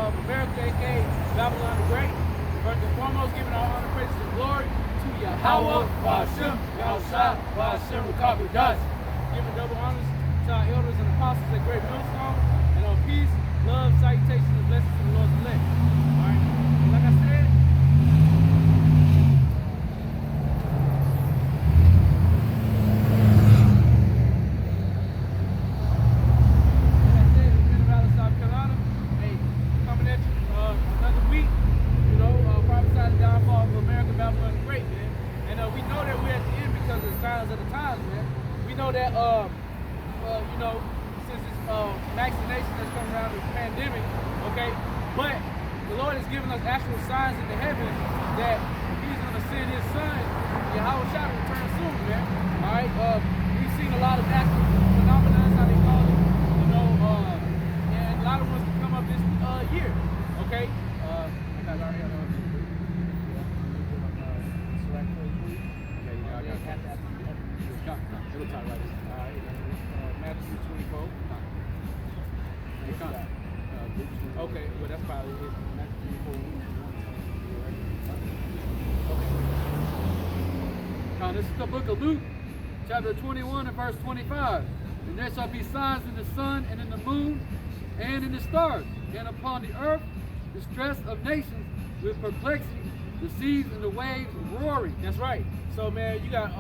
of America, aka Babylon the Great. First and foremost, giving our honor, praise, and glory to Yahweh, Hashem, Yahushua, Hashem, Rakabadas. Giving double honors to our elders and apostles at Great Millstone, and on peace, love, salutations, and blessings to the Lord's elect. All right, like I said, of the times, man. We know that, you know, since this vaccination that's coming around the pandemic, okay, but the Lord has given us actual signs in the heavens that He's going to send His Son, Yahweh shall return soon, man. All right, we've seen a lot of actual phenomena, that's how they call it, you know, and a lot of ones can come up this year, okay. I got already it'll talk like this. Matthew 24. Okay, well that's probably it. Matthew 24. Now this is the book of Luke, chapter 21 and verse 25. And there shall be signs in the sun and in the moon and in the stars, and upon the earth distress of nations with perplexity, the seas and the waves roaring. That's right. So man, you got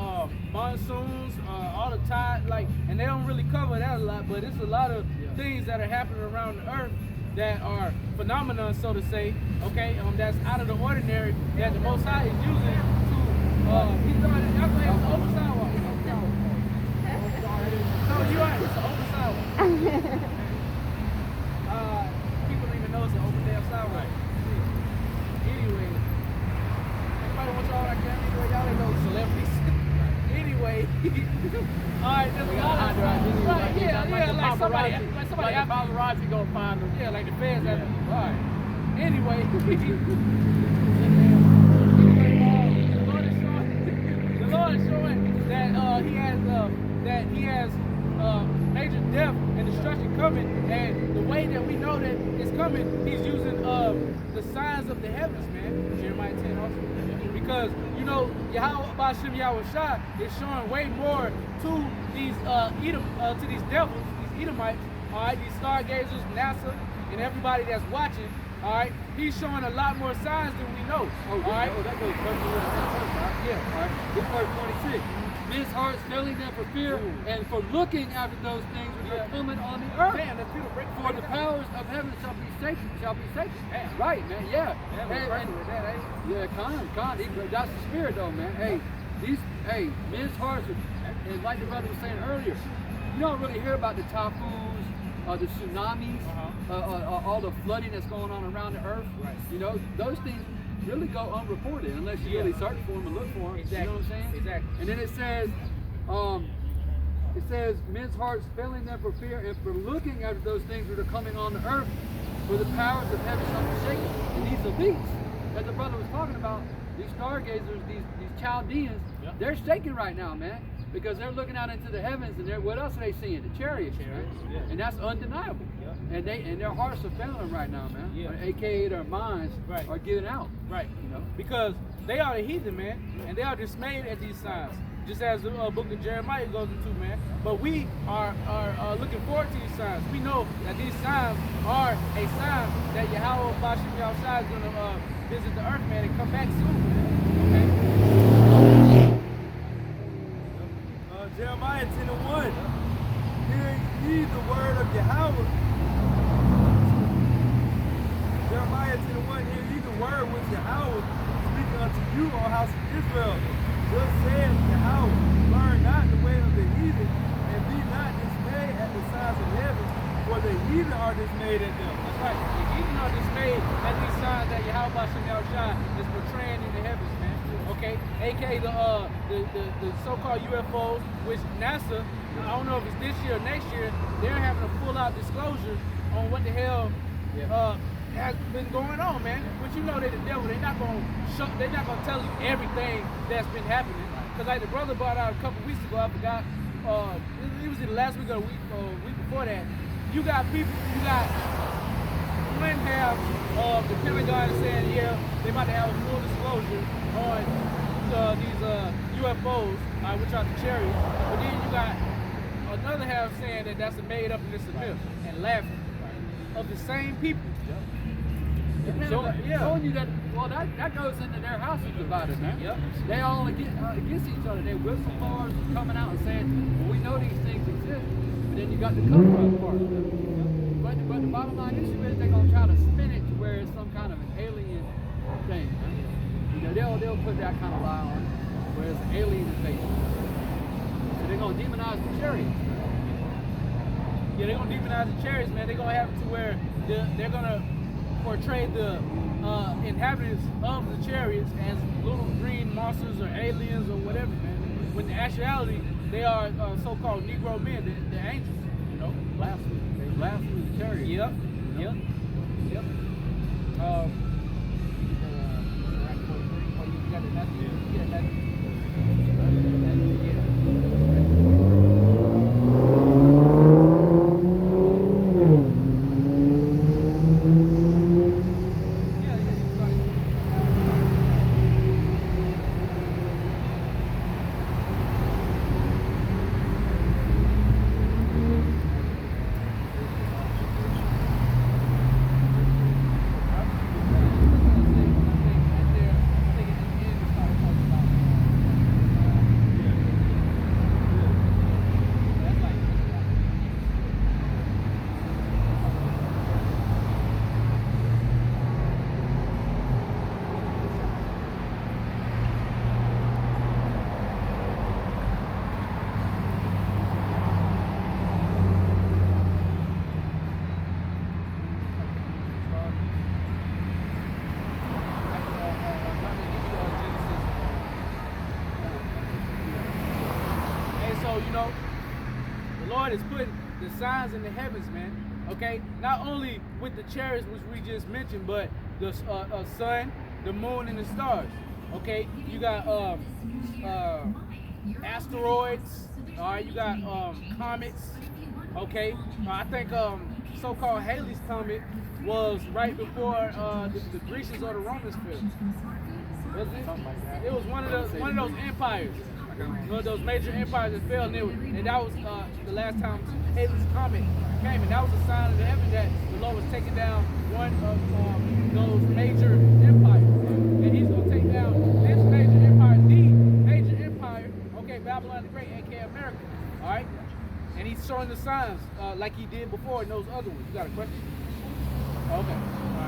monsoons, all the tide, like, and they don't really cover that a lot, but it's a lot of things that are happening around the earth that are phenomena, so to say, okay, that's out of the ordinary, that the Most High is using to, he's doing it, y'all think it's an open sidewalk. No, you're right, it's an open sidewalk. People don't even know it's an open damn sidewalk. Anyway, everybody wants y'all like that, anyway, y'all ain't no celebrities. Anyway, alright, there's a lot of right, yeah, like somebody paparazzi gonna find them. Yeah, like the feds have them. Alright. Anyway, the Lord is showing that he has major death and destruction coming, and the way that we know that it's coming, he's using the signs of the heavens, man. Jeremiah 10 also. Because you know, Yahweh Hashem Yahushua is showing way more to these to these devils, these Edomites, all right, these stargazers, NASA, and everybody that's watching. All right, he's showing a lot more signs than we know. All right, that goes perfectly. Yeah, all right. This verse 26. Men's hearts failing them for fear and for looking after those things which are coming on the earth. Man, that's beautiful. For the powers of heaven shall be shaken. Man. Right, man. Yeah. That's the spirit, though, man. Hey, men's hearts are, and like the brother was saying earlier, you don't really hear about the typhoons, the tsunamis, all the flooding that's going on around the earth. Right. You know, those things really go unreported unless you really search for them and look for them. Exactly. You know what I'm saying? Exactly. And then it says, men's hearts failing them for fear and for looking after those things that are coming on the earth, for the powers of heaven shall be shaken. And these elites that the brother was talking about, these stargazers, these Chaldeans, they're shaking right now, man, because they're looking out into the heavens, and what else are they seeing? The chariots, right? And that's undeniable. And their hearts are failing them right now, man. Or AKA their minds are getting out. Right. You know? Because they are the heathen, man, and they are dismayed at these signs. Just as the book of Jeremiah goes into, man. But we are looking forward to these signs. We know that these signs are a sign that Yahweh Hashem Yahushua is going to visit the earth, man, and come back soon, man. Okay? Jeremiah 10:1. Hear ye the word of Yahweh. Jeremiah 10:1. Hear ye the word which Yahweh speaking unto you, O house of Israel. Thus saith Yahweh, learn not the way of the heathen, and be not dismayed at the signs of heaven, for the heathen are dismayed at them. That's right. The heathen are dismayed at these signs that Yahweh Hashem Yahushua is portraying in the heavens, man. Okay? AKA the so-called UFOs, which NASA, I don't know if it's this year or next year, they're having a full-out disclosure on what the hell has been going on, man. But you know they're the devil. They're not gonna tell you everything that's been happening. Cause like the brother brought out a couple weeks ago, I forgot. It was either last week or week before that. You got people. You got one half the Pentagon is saying, yeah, they about to have a full disclosure on these UFOs, which are the Cherries. But then you got another half saying that that's a made up and it's a myth, and laughing of the same people. Showing you that, well, that goes into their house is divided, man. Yep. They all against each other. They whistleblowers coming out and saying, well, we know these things exist, but then you got the cover-up part. But the bottom line is, they're going to try to spin it to where it's some kind of an alien thing. You know, they'll put that kind of lie on it, where it's an alien invasion. So they're going to demonize the Cherries. Yeah, they're going to demonize the Cherries, man. They're going to have it to where they're going to portray the inhabitants of the Cherries as little green monsters or aliens or whatever, man. When in actuality, they are so-called Negro men, the angels, you know. Blasphemy. They blaspheme the Cherries. Yep. You know? Yep. You know, the Lord is putting the signs in the heavens, man. Okay, not only with the Cherries, which we just mentioned, but the sun, the moon, and the stars. Okay, you got asteroids. All right, you got comets. Okay, I think so-called Halley's comet was right before the Grecians or the Romans fell. Was it? Something like that. It was one of those empires. One of those major empires that fell, and that was the last time Halley's comet came, and that was a sign of the heaven that the Lord was taking down one of those major empires, and He's going to take down this major empire, the major empire, okay, Babylon the Great, aka America, all right, and He's showing the signs like He did before in those other ones. You got a question? Okay.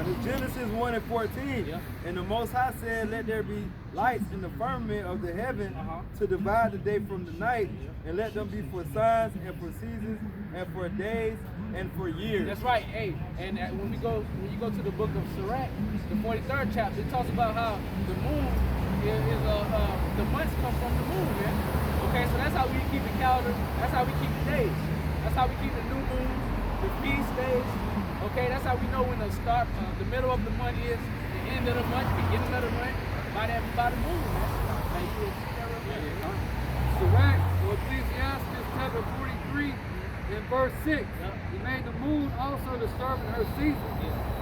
In Genesis 1 and 14, Yeah. and the Most High said, let there be lights in the firmament of the heaven to divide the day from the night, and let them be for signs and for seasons and for days and for years. That's right. Hey, and when you go to the book of Sirach, the 43rd chapter, it talks about how the moon is the months come from the moon, man. Okay, so that's how we keep the calendar. That's how we keep the days. That's how we keep the new moons, the feast days. Okay, that's how we know when the start, the middle of the month is, the end of the month, beginning of the month, by the moon, man. Now you will see that real quick. Sirach, or Ecclesiastes chapter 43 and verse 6. He made the moon also to serve in her season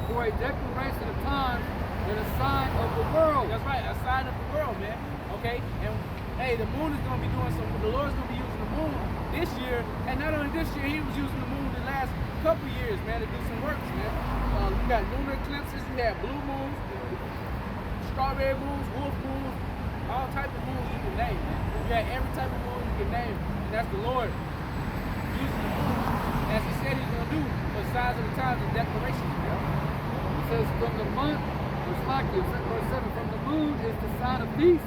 for a declaration of time and a sign of the world. That's right, a sign of the world, man. Okay, and hey, the moon is going to be doing something. The Lord's going to be using the moon this year, and not only this year, He was using the moon the last couple years, man, to do some works, man. You got lunar eclipses, you had blue moons, strawberry moons, wolf moons, all type of moons you can name, man. You got every type of moon you can name, and that's the Lord using the moon, as He said He's going to do, for signs of the times and declarations, man. It says from the month, verse 7, from the moon is the sign of peace,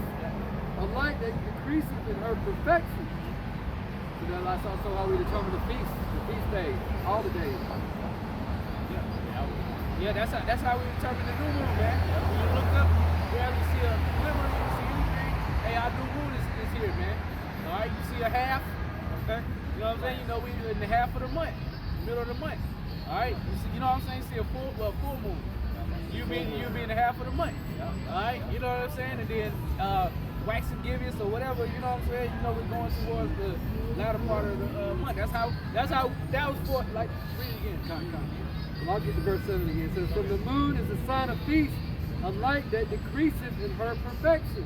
a light that decreases in her perfection. So that's also how we determine the feast days, all the days. Yeah, that's how we determine the new moon, man. When you look up, you barely see a glimmer, you don't see anything. Hey, our new moon is here, man. All right, you see a half, okay? You know what I'm saying? You know we in the half of the month, middle of the month. All right, you know what I'm saying? You see a full moon. You be in the half of the month. All right, you know what I'm saying? And then wax and gibbous or whatever, you know what I'm saying? You know we're going towards the latter part of the month. That's how that was for, like, read it again. Well, I'll get to verse 7 again. It says, from the moon is a sign of peace, a light that decreaseth in her perfection.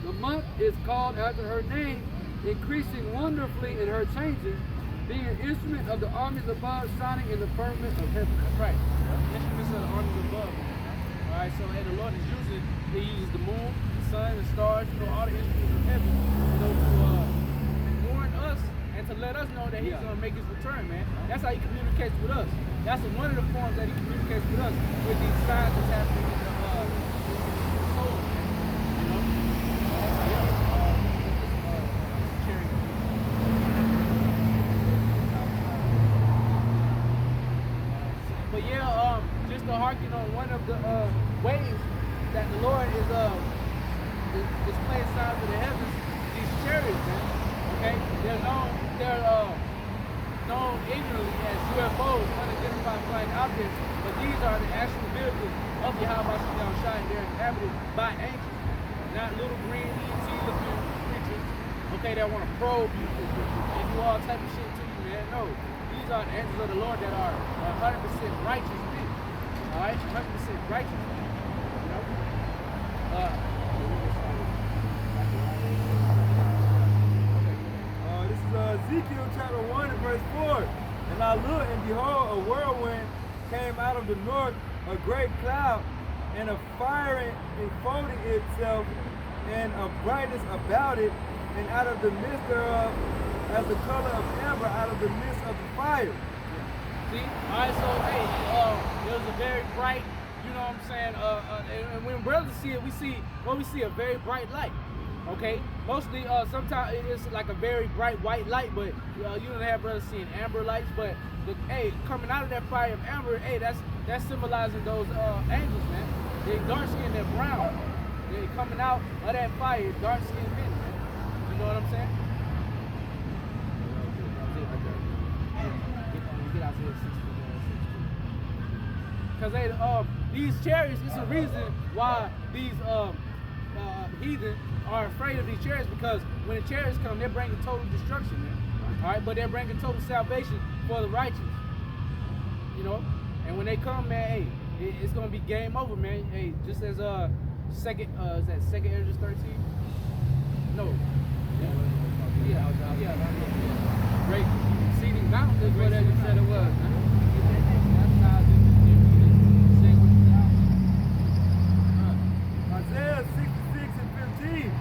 The month is called after her name, increasing wonderfully in her changes, being an instrument of the armies above, shining in the firmament of heaven. That's right. Instruments of the armies above. All right, so and the Lord is using, he uses the moon, the sun, the stars, all the instruments of heaven, to warn us and to let us know that he's going to make his return, man. That's how he communicates with us. That's one of the forms that he communicates with us, with these signs that's happening in the soul, man. You know? Cherries. But yeah, just to harken on one of the ways that the Lord is displaying signs of the heavens, these chariots, man. Okay, they're known ignorantly as UFOs, unidentified flying objects, but these are the actual vehicles of Yahweh Shai. They're inhabited by angels, not little green ET looking creatures. Okay, that want to probe you and do all type of shit to you, man. No, these are the angels of the Lord that are 100% righteous men. All right, 100% righteous. You know. This is Ezekiel chapter 1 and verse 4. And I looked, and behold, a whirlwind came out of the north, a great cloud, and a fire enfolding itself, and a brightness about it, and out of the midst thereof, as the color of amber out of the midst of the fire. See? Alright, so hey, it was a very bright, you know what I'm saying? And when brothers see it, we see a very bright light. Okay? Mostly sometimes it's like a very bright white light, but you don't have brothers seeing amber lights, but coming out of that fire of amber, that's symbolizing those angels, man. They dark skinned, they're brown. They're coming out of that fire, dark skinned men, man. You know what I'm saying? Because these chariots, it's a reason why these heathen are afraid of these chariots, because when the chariots come, they're bringing total destruction, man. All right, but they're bringing total salvation for the righteous. You know, and when they come, man, hey, it's gonna be game over, man. Hey, just as second is that second Ezra 13? No. Yeah. Great exceeding mountain is what you said it was. Isaiah 66 and 15.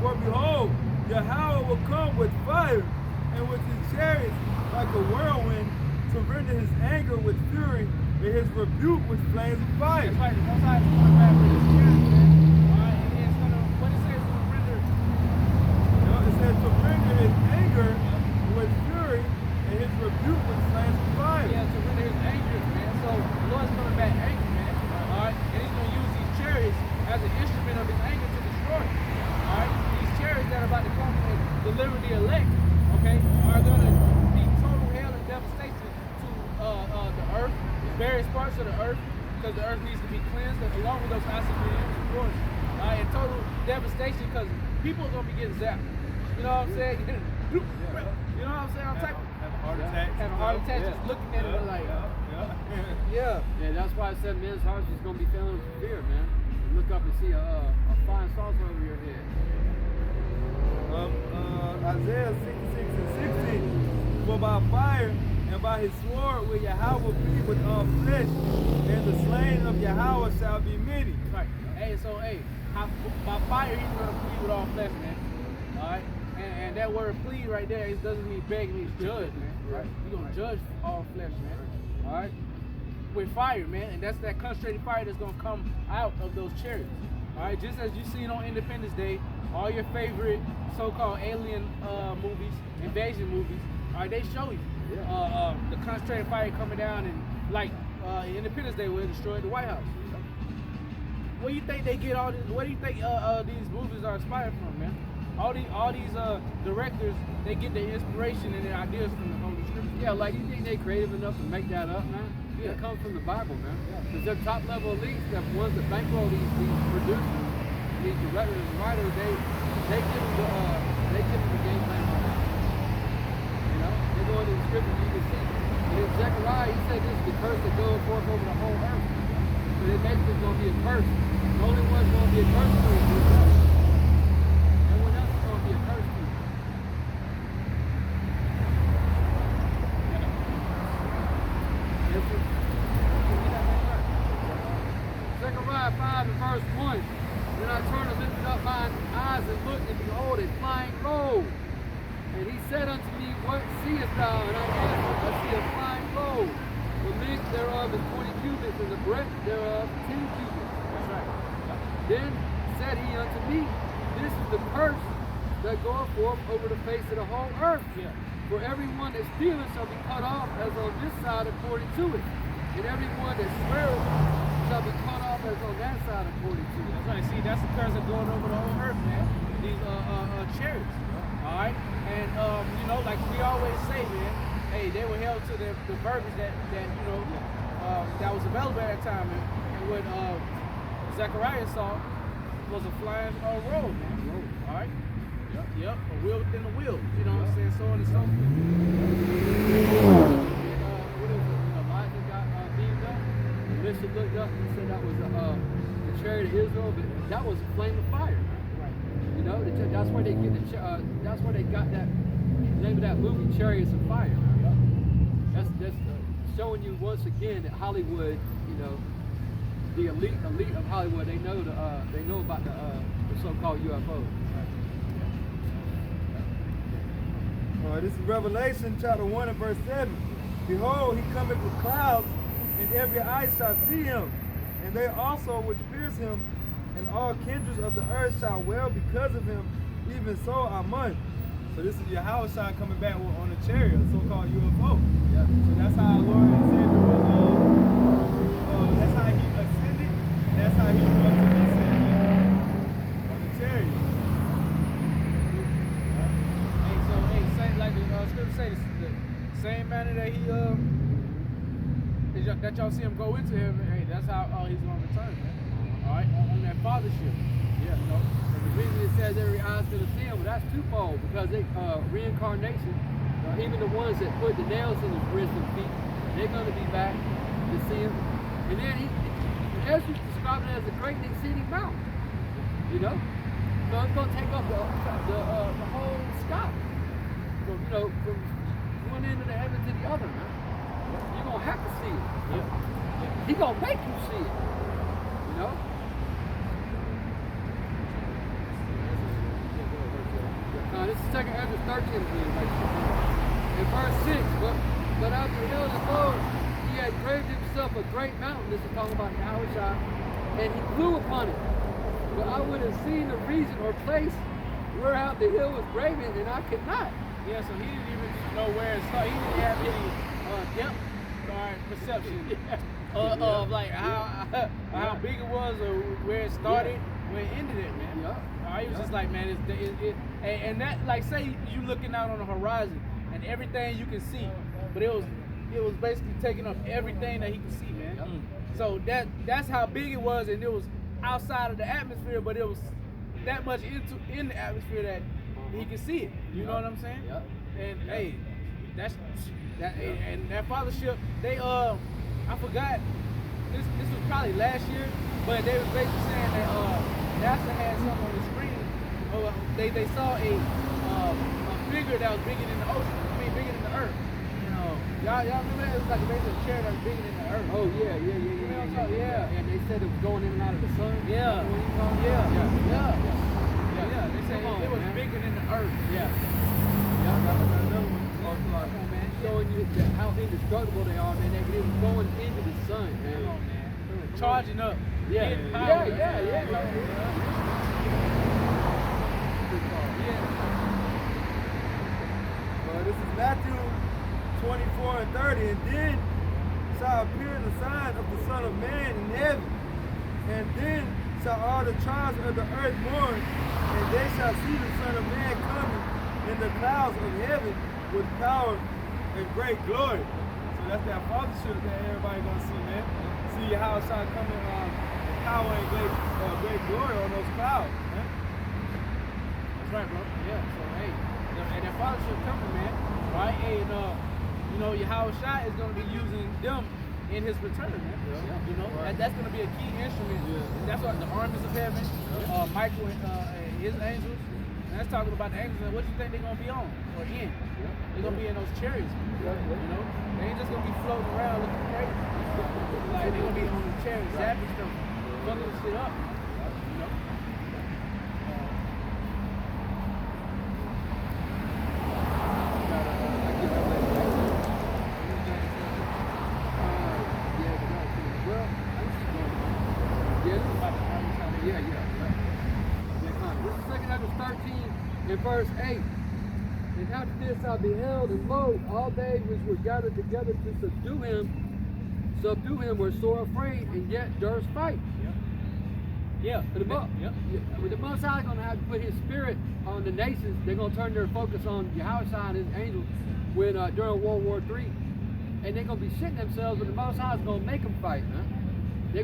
For behold, Yahweh will come with fire, and with his chariots like a whirlwind, to render his anger with fury, and his rebuke with flames of fire. That's right. Most High is going to back with his chariots, man. All right, and it's going to, what it says, it's going to render. You know, it says to render his anger with fury, and his rebuke with flames of fire. Yeah, to render his anger, man. So the Lord's coming back angry, man. All right, and he's going to use these chariots as an instrument of his anger to destroy. All right, these chariots that are about to come and deliver the elect, okay, are going to be total hell and devastation to the earth, various parts of the earth, because the earth needs to be cleansed, along with those acid rains, of course. All right, and total devastation, because people are going to be getting zapped. You know what I'm saying? You know what I'm saying? I'm typing. Have a heart attack. Have a heart attack just looking at it like, yeah. Yeah, that's why I said men's hearts is going to be filled with fear, man. And look up and see a flying saucer over your head. Isaiah 66 and 16. For by fire and by his sword will Yahweh be with all flesh, and the slain of Yahweh shall be many. Right. Hey, so by fire he's gonna plead with all flesh, man. Alright? And that word plead right there, it doesn't mean beg, it means judge, man. Right? He's gonna judge all flesh, man. Alright? With fire, man, and that's that concentrated fire that's gonna come out of those chariots. Alright, just as you seen on Independence Day, all your favorite so-called alien movies, invasion movies, alright, they show you the concentrated fire coming down, and like Independence Day where it destroyed the White House. Where do you think they get all this? Where do you think these movies are inspired from, man? All these directors, they get their inspiration and their ideas from the Holy Scripture. Yeah, like you think they're creative enough to make that up, man? Yeah, it comes from the Bible, man. Because they're top level elites, the ones that bankroll these producers, these directors and writers, they give them the game plan. You know, they go into the scripture, you can see the And in Zechariah, he said this is the curse that goes forth over the whole earth. So it basically is going to be a curse. The only one's going to be a curse to is yourself. Everyone else is going to be a curse to you. Yes, sir. Zechariah 5 and verse 1. Then I turned and lifted up mine eyes and looked, and behold, a flying roll. And he said unto me, What seest thou? And I answered, I see a flying roll. The length thereof is 20 cubits, and the breadth thereof 10 cubits. That's right. Then said he unto me, This is the curse that goeth forth over the face of the whole earth. Yeah. For everyone that stealeth shall be cut off as on this side according to it. And everyone that sweareth shall be cut off as on that side according to it. That's right. See, that's the curse that's going over the whole earth, man. These cherries. All right. And you know, like we always say, man, hey, they were held to the verbiage that you know that was available at that time. And what Zechariah saw was a flying roll, man. All right. Yep. A wheel within a wheel. You know what I'm saying? So on and so forth. What is it? Elijah got beamed up. Elisha looked up and said that was the chariot of Israel, but that was a flame of fire. Right. You know, that's where they get that's where they got that name of that movie, Cherries of Fire. That's showing you once again that Hollywood, you know, the elite of Hollywood, they know about the so-called UFOs. This is Revelation chapter 1 and verse 7. Behold, he cometh with clouds, and every eye shall see him, and they also which pierce him, and all kindreds of the earth shall wail because of him, even so Amen. So this is Yahweh coming back on a chariot, a so-called UFO. Yeah. So that's how our Lord and Savior was, that's how he ascended, and that's how he was going to descend on the chariot. Like the scripture say, the same manner that he that y'all see him go into heaven, hey, that's how he's gonna return, man. All right, on that fathership. Yeah, you know. And the reason it says every eye's gonna see him, well, that's twofold, because they reincarnation, even the ones that put the nails in his wrists and feet, they're gonna be back to see him. And then Ezra described it as a great and exceeding mountain. You know, so it's gonna take up the whole sky. From, you know, from one end of the heaven to the other, man. You're going to have to see it. Yeah. He's going to make you see it. You know? This is 2 Ezra 13 again. In verse 6, but I beheld the Lord, he had graved himself a great mountain. This is talking about Yahweh, and he flew upon it. But I would have seen the region or place whereout the hill was graven, and I could not. Yeah, so he didn't even know where it started. He didn't have any depth or perception of like how big it was or where it started, where it ended it, man. Yeah. He was just like, man, and that, like, say you looking out on the horizon and everything you can see, but it was basically taking up everything that he could see, man. Yep. So that's how big it was, and it was outside of the atmosphere, but it was that much in the atmosphere that he can see it. You know what I'm saying? Yep. And hey, and that fathership, they I forgot, this was probably last year, but they was basically saying that NASA had something on the screen. They saw a figure that was bigger than the ocean. I mean, bigger than the earth. You know, y'all remember that? It was like basically a chair that was bigger than the earth. Oh yeah. Yeah. And they said it was going in and out of the sun. Yeah. They said it was bigger than the earth. Yeah. Showing you how indestructible they are, man. They was going into the sun, man. Come on, man. Charging up. Yeah. Getting power. Yeah. This is Matthew 24 and 30. And then shall appear the sign of the Son of Man in heaven. And then shall all the tribes of the earth mourn, and they shall see the Son of Man coming in the clouds of heaven with power and great glory. So that's that fathership that everybody gonna see, man. See how it's coming in power and great glory on those clouds, man. That's right, bro. Yeah. So hey, and that fathership coming, man. Right? And you know, Yahweh Shai is going to be using them in his return, man. Yeah. You know, that's going to be a key instrument. That's what the armies of heaven, Michael and his angels. And that's talking about the angels. And what do you think they're going to be on or in? They're going to be in those chariots. You know, they ain't just going to be floating around looking crazy. Like, they're going to be on the chariots, zapping stuff, fucking shit up. You know? In verse 8, and after this I beheld, and lo, all they which were gathered together to subdue him were sore afraid, and yet durst fight. Yeah. The Most High is going to have to put his spirit on the nations. They're going to turn their focus on Yahweh and his angels when during World War III. And they're going to be shitting themselves, but the Most High is going to make them fight, man. You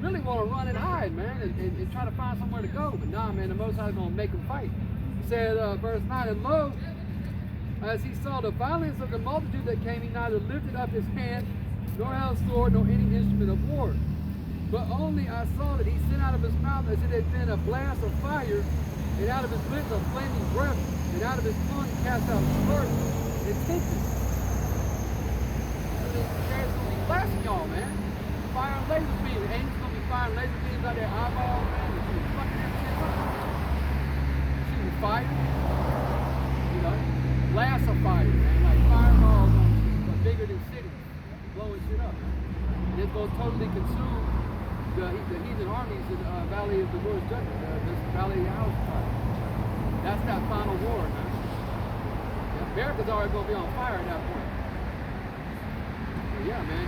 really want to run and hide, man, and try to find somewhere to go. But nah, man, the Most High is going to make them fight. He said, verse 9, and lo, as he saw the violence of the multitude that came, he neither lifted up his hand, nor held sword, nor any instrument of war. But only I saw that he sent out of his mouth as it had been a blast of fire, and out of his lips a flaming breath, and out of his tongue he cast out sparks and tempest. There's going to be blasting y'all, man. Fire and laser beams. The angels going to be firing laser beams out their eyeballs, man. They're shooting fucking everything up. Shooting fire. You know, blasts of fire, man. Like fireballs on bigger than cities. Blowing shit up, man. And it's going to totally consume the heathen armies in the Valley of the Lord's Judgment, this Valley of Yahweh. That's that final war, man. America's already going to be on fire at that point. Yeah, man,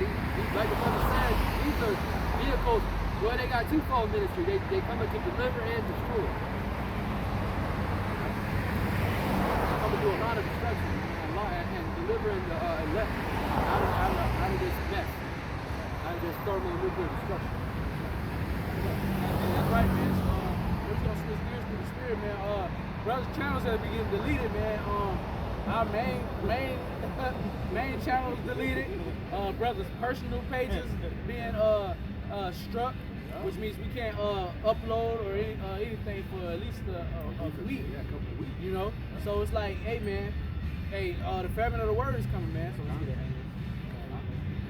like the brother said, these are vehicles, well, they got twofold ministry. They come to deliver and destroy. They come to do a lot of destruction and delivering the elect out of this mess, out of this thermonuclear destruction. That's right, man. We're going to switch gears to the spirit, man. Brothers' channels that be getting deleted, man. Our main channels deleted. Brothers' personal pages being struck, which means we can't upload or anything for at least a week. You know, so it's like, hey man, the famine of the word is coming, man. So let's get it.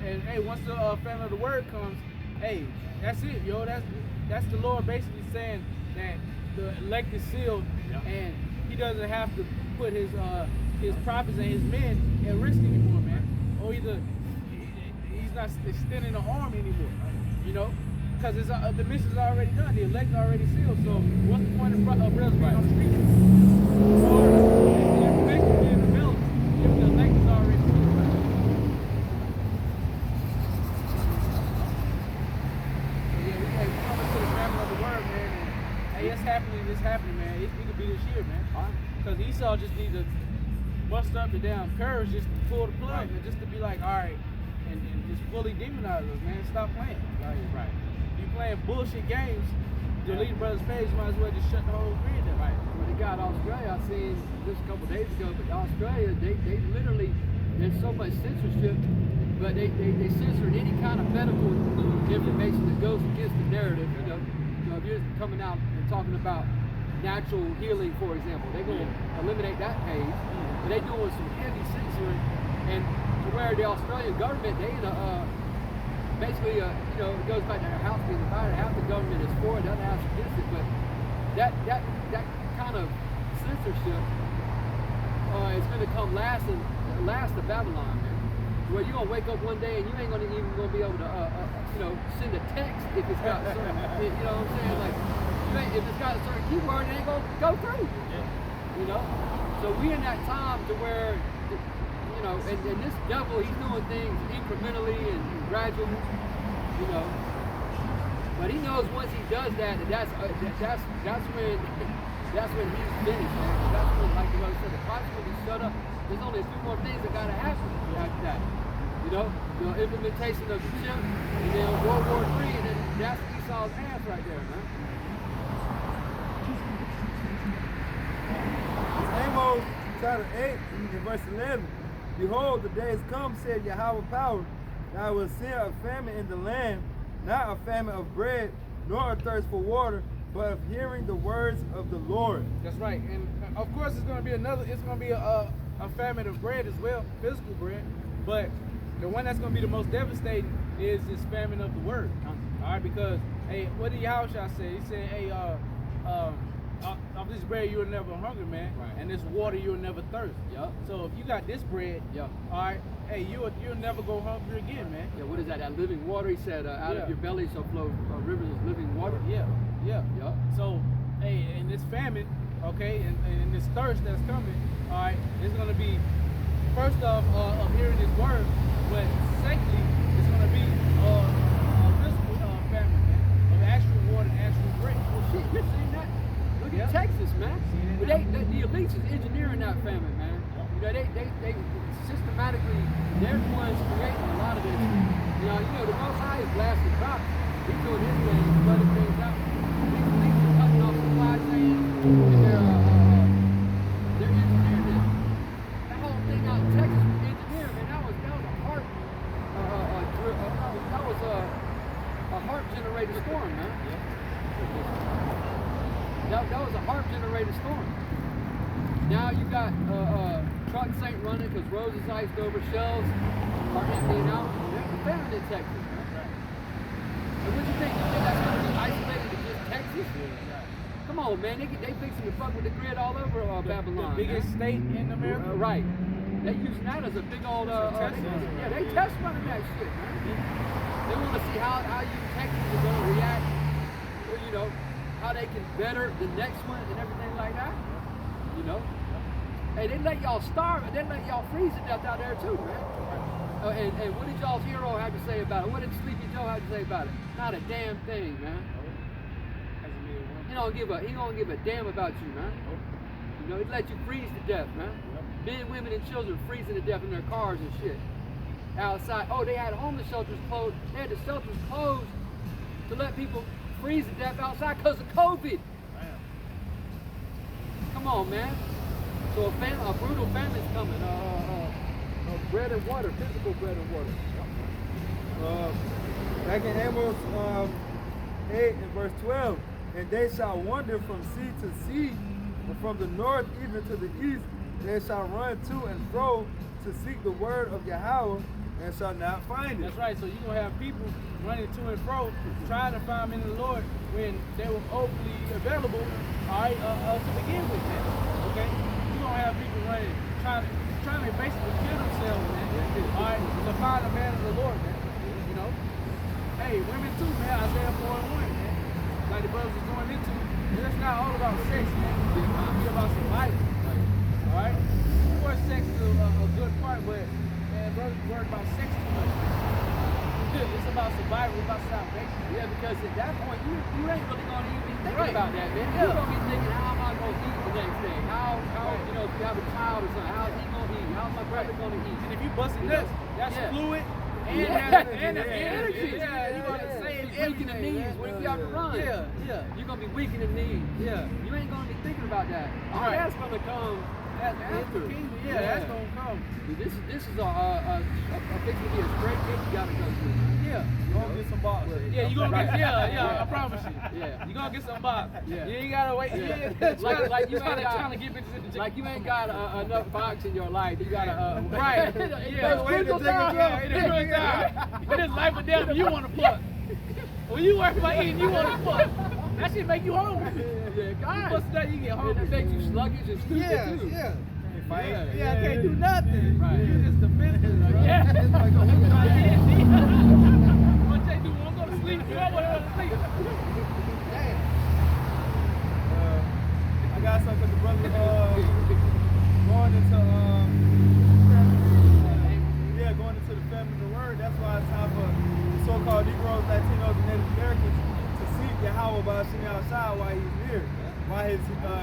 And hey, once the famine of the word comes, hey, that's it, yo. That's the Lord basically saying that the elect is sealed, and He doesn't have to put His prophets and His men at risk anymore, man. Or either He's not extending the arm anymore, you know, because the mission's already done. The elect already sealed. So what's the point of brothers being on the street? Or the information being available if the elect is already sealed, right? We coming to the family of the word, man. And hey, it's happening, man. It could be this year, man. Because Esau just needs to bust up the damn courage just to pull the plug and just to be like, all right, and just fully demonize us, man. Stop playing. Right. You playing bullshit games, delete brother's page, you might as well just shut the whole grid down. Right. When they got Australia, I seen this a couple days ago, but Australia, they literally, there's so much censorship, but they censored any kind of medical information that goes against the narrative. You know, if you're coming out and talking about natural healing, for example, they're going to eliminate that page, but they're doing some heavy censoring, and to where the Australian government, they basically, you know, it goes back to their house being divided. Half the government is for it, the other half is against it, but that kind of censorship is going to come last to Babylon, man. Where you're going to wake up one day and you ain't even going to be able to, you know, send a text if it's got certain, you know what I'm saying? Like, if it's got a certain keyword, it ain't going to go through. You know? So we in that time to where, you know, and this devil, he's doing things incrementally and gradually, you know. But he knows once he does that, that's when he's finished, man. That's when, like the brother said, the prophet will be shut up. There's only a few more things that gotta happen after that. You know, implementation of the chip, and then World War III, and then that's Esau's ass right there, man. Amos chapter 8, in verse 11. Behold, the days come, said Yahweh power, that I will send a famine in the land, not a famine of bread, nor a thirst for water, but of hearing the words of the Lord. That's right. And of course, it's going to be a famine of bread as well, physical bread. But the one that's going to be the most devastating is this famine of the word. All right, because hey, what did Yahushua say? He said, hey, of this bread you will never hunger, man, Right. and this water you will never thirst. Yup. So if you got this bread, Yup. all right, hey, you'll never go hungry again, man. Yeah, what is that? That living water? He said, out Yeah. of your belly shall flow rivers of living water. Yeah. Yup. So, hey, in this famine, okay, and this thirst that's coming, all right, it's going to be, first off, of hearing His word, but secondly, it's going to be a physical famine, man, of actual water and actual bread. Well, shit, you're seeing that? Look at Yeah. Texas, man. Seeing But it the elites is engineering that famine, man. You know, they systematically, they're the ones creating a lot of this. You know, the Most High is blasting crops. He's doing his thing, flooding things out. These elites are cutting off supply chains, and they're engineering this. That whole thing out in Texas was engineered, man. That was a heart, that was a heart generated storm, man. That was a heart generated storm. Now you got trucks ain't running because roads is iced over, shelves are emptying out. There's a famine in Texas, man. And what you think that's going to be isolated to just Texas? Come on, man. They fixing to fuck with the grid all over Babylon. The biggest state in America. Right. They using that as a big old they test running that shit, man. They want to see how you Texans are going to react, or, you know, how they can better the next one and everything like that. You know? Hey, they let y'all starve and they let y'all freeze to death out there too, man. And what did y'all's hero have to say about it? What did Sleepy Joe have to say about it? Not a damn thing, man. He don't give a damn about you, man. You know, he let you freeze to death, man. Men, women, and children freezing to death in their cars and shit. Outside. Oh, they had homeless shelters closed. They had the shelters closed to let people freeze to death outside because of COVID. Come on, man. So a brutal famine's coming. Bread and water, physical bread and water. Back in Amos 8 and verse 12, and they shall wander from sea to sea, and from the north even to the east. They shall run to and fro to seek the word of Yahweh, and shall not find it. That's right. So you're going to have people running to and fro, trying to find in the Lord when they were openly available, all right, to begin with, man. Okay? You're going to have people running, trying to basically kill themselves, man. All right? To find the man of the Lord, man. You know? Hey, women too, man. Isaiah 4:1, man. Like the brothers is going into. It's not all about sex, man. It's about survival. All right? Of course, sex is a good part, but man, brothers worry about sex too much. It's about survival, it's about salvation. Yeah, because at that point, you ain't really going to even be thinking Right. about that, man. Yeah. You're going to be thinking, how am I going to eat the next day? How you know, if you have a child or something, how's he going to eat? How's my brother going to eat? And if you busting nuts, that's Yeah. fluid. And Yeah. that's And energy. energy. Yeah, you're going to save Weak in the knees when you have to run. Yeah. You're going to be weak in the knees. Yeah. You ain't going to be thinking about that. All Right. that's going to come That's the after. kingdom. Yeah, that's going to come. This is a fix to be a straight gate you got to go through. Yeah. Go and get some box. Yeah, you gonna get, I promise you. Yeah. You gonna get some box. Yeah. You ain't gotta wait. Yeah. Yeah. Like you trying ain't got- to get bitches in the Like you ain't got enough box in your life. You got to Right. Yeah. Wait to take a Yeah, it is really time. It is life or death when you want to fuck. When you work about eating, you want to fuck. That shit make you hungry. Yeah, You God. bust that, you get And hungry. it makes you sluggish and stupid too. Yeah. Fight. Yeah, I can't do nothing. Right. You just defensive. Yeah. It's like, oh, What yeah. they do? Won't go to sleep. You don't want to go to sleep. Damn. I got something for the brother going into going into the family of the word. That's why it's time for the so-called Negroes, Latinos, and Native Americans to seek Yahweh by sitting outside while he's near, while his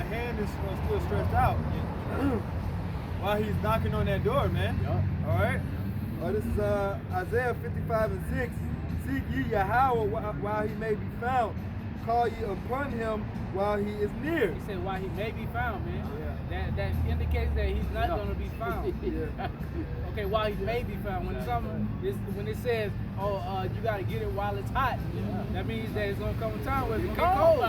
hand is still stretched out, while he's knocking on that door, man. Yeah. All right. This is Isaiah 55 and 6. Seek ye Yahweh while he may be found. call ye upon him while he is near. He said, while he may be found, man. Yeah. That indicates that he's not going to be found. Yeah. Okay, while he may be found. When when it says, oh, you got to get it while it's hot, that means that it's going to come a time where it's going to get cold.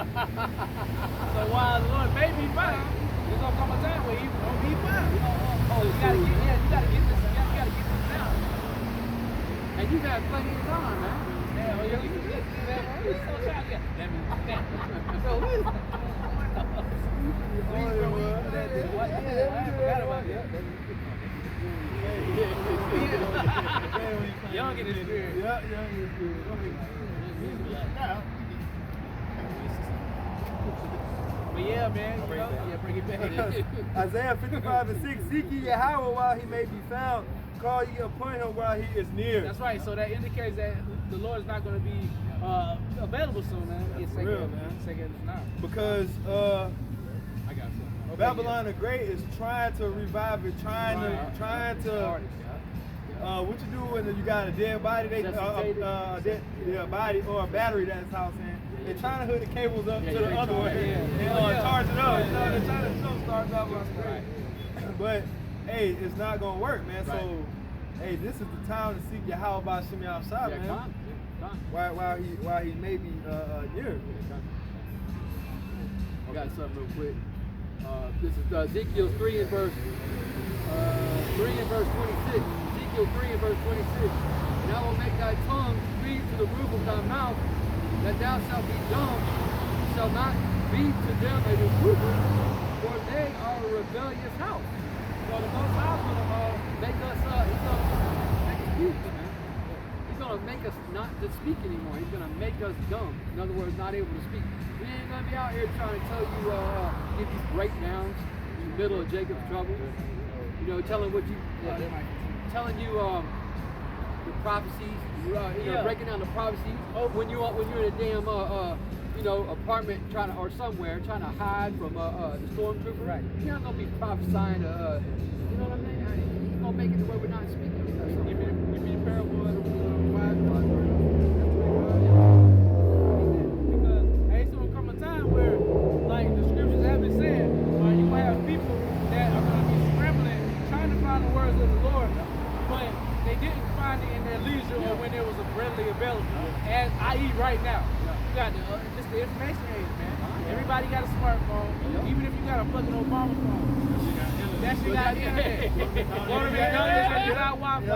So while the Lord may be found, there's going to come a time where he won't be found. So you got to get this. You got to get this now. And you got plenty of time, man. Yeah, well, you can get that. So try to get that. So young in the spirit. Yeah, young in the spirit. But yeah, man, you know, yeah, bring it back. Isaiah 55:6, seek ye Yahweh while he may be found, call ye upon him while he is near. That's right, so that indicates that the Lord is not going to be available soon, man. That's It's real, man. second now. Because I got something. Okay, Babylon the Great is trying to revive it, trying to what you do when you got a dead body, a dead body or a battery that's housed in. They're trying to hook the cables up to the other one and charge it up. They're trying to jumpstart Babylon the Great. But hey, it's not gonna work, man. Right. So hey, this is the time to seek Yahweh by Shimmy outside, man. Come. While he may be near. I got something real quick. This is Ezekiel 3 and verse 26. Ezekiel 3 and verse 26. And I will make thy tongue cleave to the roof of thy mouth, that thou shalt be dumb, shall not be to them a reprover, for they are a rebellious house. So the Most High is going to make us, he's going to make us mute, man. He's going to make us not to speak anymore. He's going to make us dumb. In other words, not able to speak. We ain't going to be out here trying to tell you, give you breakdowns in the middle of Jacob's trouble. You know, telling what you, telling you the prophecies, breaking down the prophecies. When you're in a damn, apartment or somewhere trying to hide from the stormtrooper. Right. You're not going to be prophesying, you know what I mean? He's going to make it to where we're not speaking. Give me the parable of the wise virgin. Because hey, it's gonna come a time where, like the scriptures have been saying, you will have people that are gonna be scrambling, trying to find the words of the Lord, but they didn't find it in their leisure or when it was readily available, as i.e. right now. You got just the information age, man. Everybody got a smartphone, even if you got a fucking Obama phone. That shit got internet. Go to McDonald's and get out Wi-Fi.